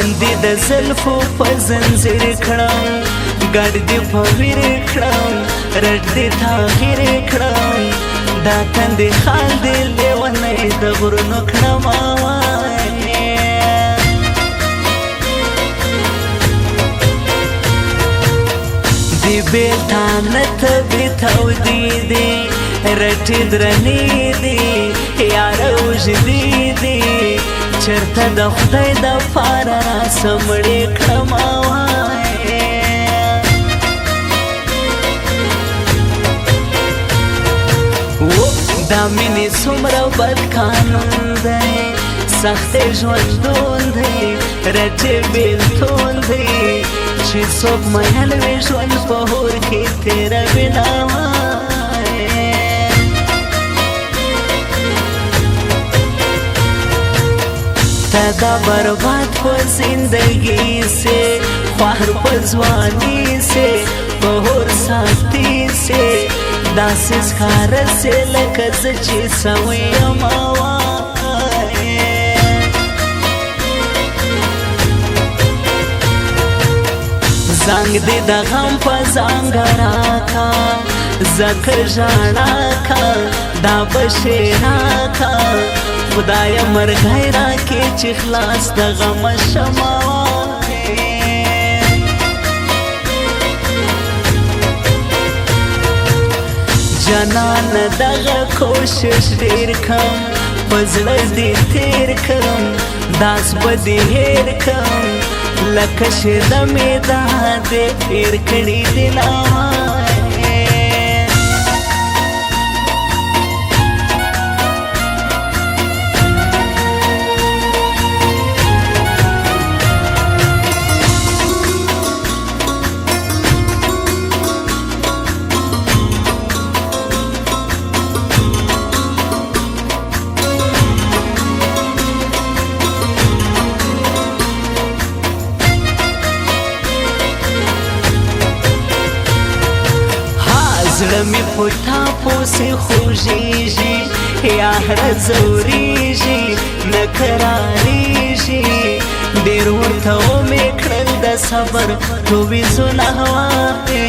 بندې د زلفو په زنځیر کړم ګډ دې په ویر کړم رټ دې تاخیر کړم دا تندې خال دې لیونی د غرونو کړم دی بیتانه ته بیتودی دی رټې درنې دی یاره اوږدې دی چرته د خدای د پاره راسمړې کړم دا مینې څومره بد قانون دی سخت ژوندون دی رټې بېلتون دی چې څوک میل وي ژوند په هور کې تېروي تا دا برباد په زندگی سے خوار په ځواني سے په هور سختي سے داسې ښکاره سې لکه زه چې سوی یم زنګ دې د غم په زنګ راکا ځکه ژړا کا دا به شعرا کا خدایه مرګی راکې چې خلاص د غمه شمه جانان دغه کوشش ډېر کم په زړه دې تېر کړم داس به دې هېر کړم لکه شیده مې دا دې هېر کړي دلوه زړه مې په ټاپو سې خوږېږي یاره ځورېږي نه کرارېږي ډېر ورته ومې کړل د صبر تویزونه هوایې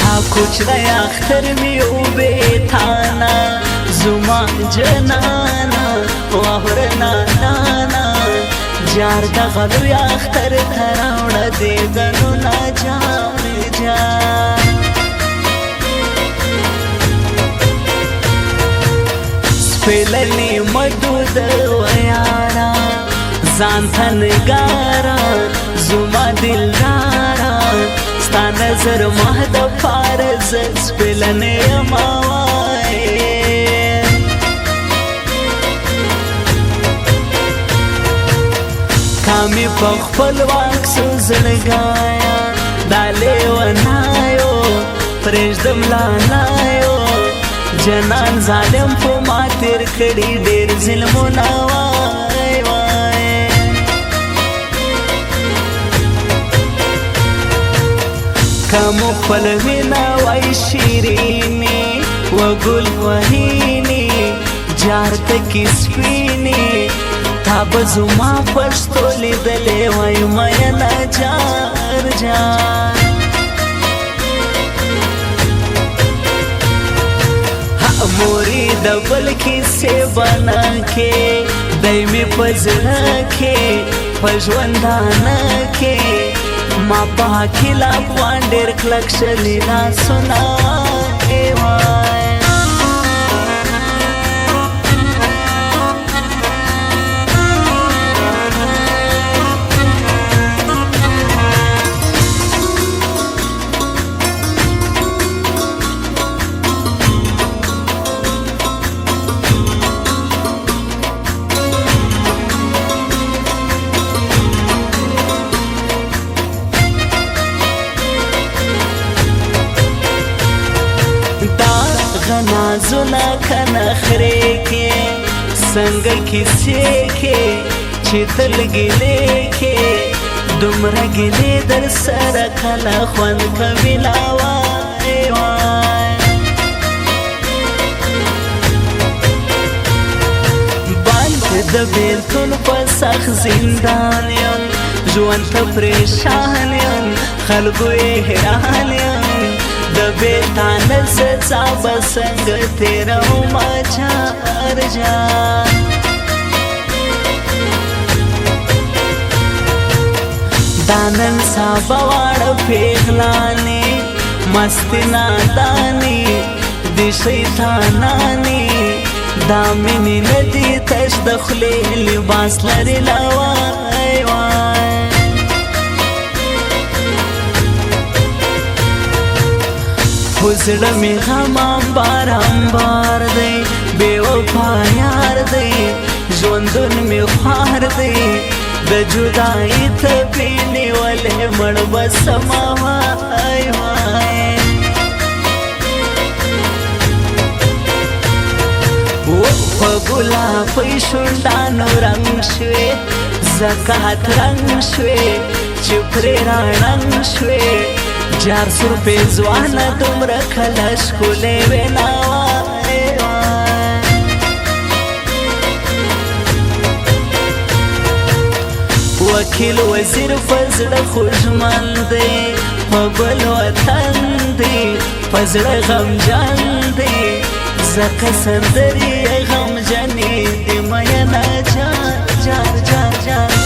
ها کوچنی اختر مې وبېتانه زما جنانه واوره نانانه جار د غلوی اختر ته راوړه دې ګنونه جار جار سپېلنې مدود ویاره ځان ته نګاره زما دلداره ستا نظر ما دپاره زه سپېلنې یم کامی په خپل واک سو زړګایا دا لیونایو پرېږدم لانایو جنان ظالم په ما تېر کړي ډېر ظلمونه وای وای که مو خپل مینه وای شیرینې وګل وهینې جار تکې سپینې تا به زما پښتو لیدلې وای مینه جار جار مورې د بل کیسې بنا کې دی مې په زړه کې په ژوندانه کې ما په حقیله افغان ډېر کلک شلي لاسونه وای نازونه کنخرې کې څنګه کیسې کې چې تل ګیلې کې دومره ګیلې در سره کله خوند کوي لا وای وای د بیلتون په سخت زندان یم ژوند ته پریشان یم خلکو یې حیران یم د بیلتانه سزا به څنګه تېرومه جار جان دا نن سبا واړه پیغلانې مستې نادانې د شیطانانې دا مینې نه دي تش د خولې لباس لري لا وای وای خو زړه مې غم امبار امبار دی بې وفا یار دی ژوندون مې خوار دی د جدایي تپې نیولې مړ به سمه وای وای په ګلابي شونډانو رنګ شوې زکات رنګ شوې چې پرې رڼنګ شوې جار سور پېزوانه دومره کله ښکلې وې نا وای وای وکیل وزیر په زړه خوږمن دی په بل وطن دی په زړه غمجن دی زکه سندرې غمجنې د میینه جار جار جار جار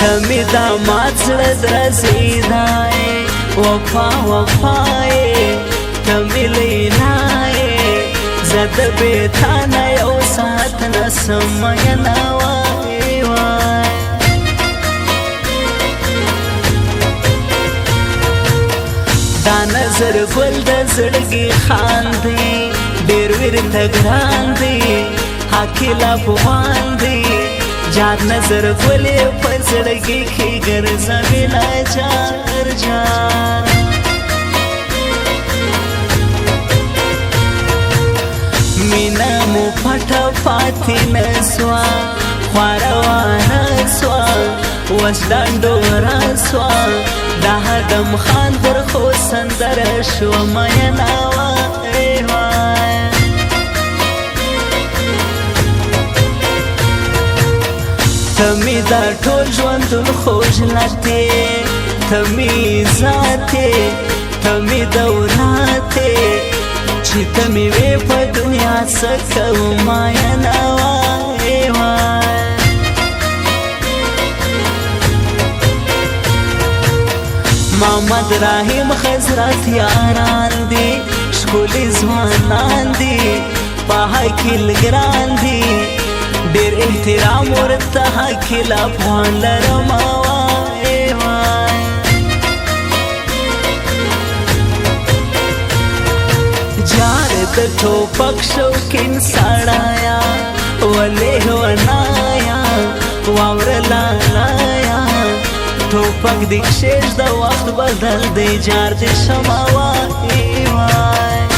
تمی دا مات زړه درزیدای وفا وفای تمی لیلای زد بیتانه یو ساعت نسم مینا وای وای دا نظر ګل د زړګي خاندي ډېر ورته ګران دی حقیل افغان دی جار نظر ګلې په زړګي کې ګرځوي لا جار جار مینا مو پټه پاتې نه سوه خواره سوه اوس ډنډوره سوه د هدم خان پر خو سندره شوه مینا وای وای تمی دا ټول ژوندون خوږ لټې تمی ذاتې تمی دولاتې چې تمی وې په دنیا څه کوم میینه وای وای محمد رحیم حضرت یاران دي ښکلي ځوانان دي په حقیل ګران دي ډېر احترام ورته حقیل افغان لرم وای وای جار د ټوپک شوقین سړایا ولې ونایا واوره لالایا ټوپک د کښېږده وخت بدل دی جار د شمه وای وای